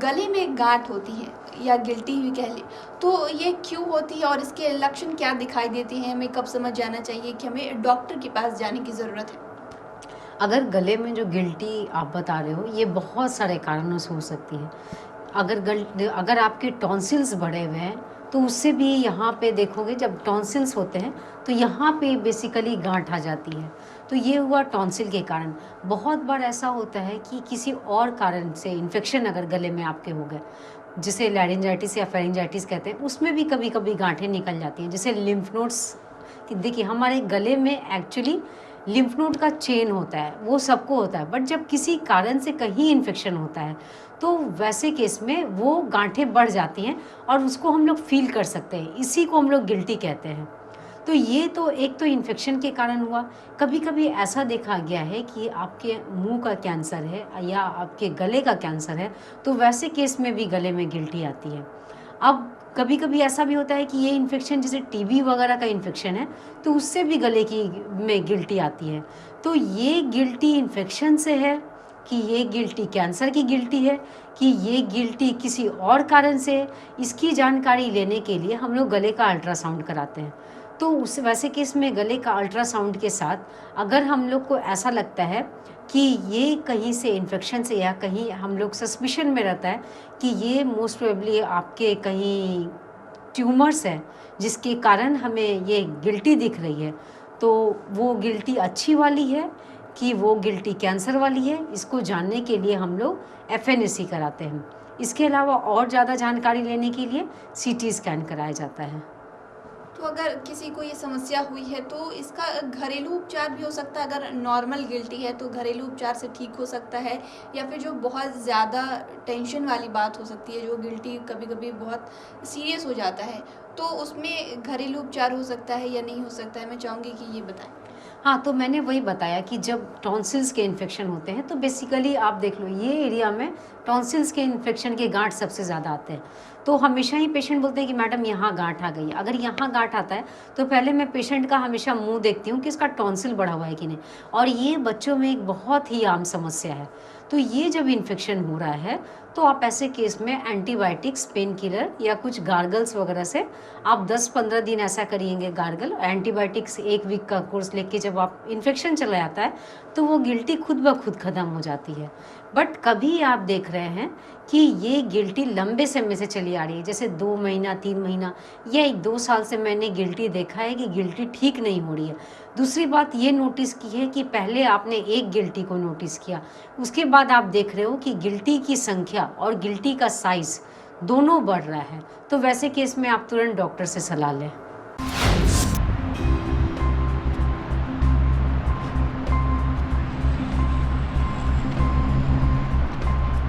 गले में गांठ होती है या गिल्टी हुई कह ले, तो ये क्यों होती है और इसके लक्षण क्या दिखाई देते हैं? हमें कब समझ जाना चाहिए कि हमें डॉक्टर के पास जाने की ज़रूरत है? अगर गले में जो गिल्टी आप बता रहे हो, ये बहुत सारे कारणों से हो सकती है। अगर आपके टॉन्सिल्स बढ़े हुए हैं, तो उससे भी यहाँ पे देखोगे, जब टॉन्सिल्स होते हैं तो यहाँ पे बेसिकली गांठ आ जाती है। तो ये हुआ टॉन्सिल के कारण। बहुत बार ऐसा होता है कि किसी और कारण से इन्फेक्शन अगर गले में आपके हो गए, जिसे लैरिंजाइटिस या फेरिंजाइटिस कहते हैं, उसमें भी कभी कभी गांठें निकल जाती हैं। जैसे लिम्फ नोड्स, कि देखिए हमारे गले में एक्चुअली लिम्फ नोड का चेन होता है, वो सबको होता है, बट जब किसी कारण से कहीं इन्फेक्शन होता है तो वैसे केस में वो गांठें बढ़ जाती हैं और उसको हम लोग फील कर सकते हैं। इसी को हम लोग गिल्टी कहते हैं। तो ये तो एक तो इन्फेक्शन के कारण हुआ। कभी कभी ऐसा देखा गया है कि आपके मुंह का कैंसर है या आपके गले का कैंसर है, तो वैसे केस में भी गले में गिल्टी आती है। अब कभी कभी ऐसा भी होता है कि ये इन्फेक्शन जैसे टीबी वगैरह का इन्फेक्शन है, तो उससे भी गले की में गिल्टी आती है। तो ये गिल्टी इन्फेक्शन से है, कि ये गिल्टी कैंसर की गिल्टी है, कि ये गिल्टी किसी और कारण से है, इसकी जानकारी लेने के लिए हम लोग गले का अल्ट्रासाउंड कराते हैं। तो उस वैसे केस में गले का अल्ट्रासाउंड के साथ अगर हम लोग को ऐसा लगता है कि ये कहीं से इन्फेक्शन से, या कहीं हम लोग सस्पिशन में रहता है कि ये मोस्ट प्रोबेबली आपके कहीं ट्यूमर्स हैं जिसके कारण हमें ये गिल्टी दिख रही है, तो वो गिल्टी अच्छी वाली है कि वो गिल्टी कैंसर वाली है, इसको जानने के लिए हम लोग एफएनएसी कराते हैं। इसके अलावा और ज़्यादा जानकारी लेने के लिए सीटी स्कैन कराया जाता है। तो अगर किसी को ये समस्या हुई है तो इसका घरेलू उपचार भी हो सकता है? अगर नॉर्मल गिल्टी है तो घरेलू उपचार से ठीक हो सकता है, या फिर जो बहुत ज़्यादा टेंशन वाली बात हो सकती है, जो गिल्टी कभी कभी बहुत सीरियस हो जाता है, तो उसमें घरेलू उपचार हो सकता है या नहीं हो सकता है? मैं चाहूँगी कि ये बताएं। हाँ, तो मैंने वही बताया कि जब टॉन्सिल्स के इन्फेक्शन होते हैं तो बेसिकली आप देख लो, ये एरिया में टॉन्सिल्स के इन्फेक्शन के गांठ सबसे ज़्यादा आते हैं। तो हमेशा ही पेशेंट बोलते हैं कि मैडम यहाँ गांठ आ गई। अगर यहाँ गांठ आता है तो पहले मैं पेशेंट का हमेशा मुंह देखती हूँ कि इसका टॉन्सिल बढ़ा हुआ है कि नहीं। और ये बच्चों में एक बहुत ही आम समस्या है। तो ये जब इन्फेक्शन हो रहा है तो आप ऐसे केस में एंटीबायोटिक्स, पेन किलर या कुछ गार्गल्स वगैरह से आप 10-15 दिन ऐसा करिएंगे गार्गल। एंटीबायोटिक्स 1 वीक का कोर्स लेके जब आप इन्फेक्शन चला जाता है तो वो गिल्टी खुद ब खुद ख़त्म हो जाती है। बट कभी आप देख रहे हैं कि ये गिल्टी लंबे समय से चली आ रही है, जैसे 2 महीना, 3 महीना या 1-2 साल से मैंने गिल्टी देखा है कि गिल्टी ठीक नहीं हो रही है। दूसरी बात ये नोटिस की है कि पहले आपने एक गिल्टी को नोटिस किया, उसके बाद आप देख रहे हो कि गिल्टी की संख्या और गिल्टी का साइज़ दोनों बढ़ रहा है। तो वैसे केस में आप तुरंत डॉक्टर से सलाह लें।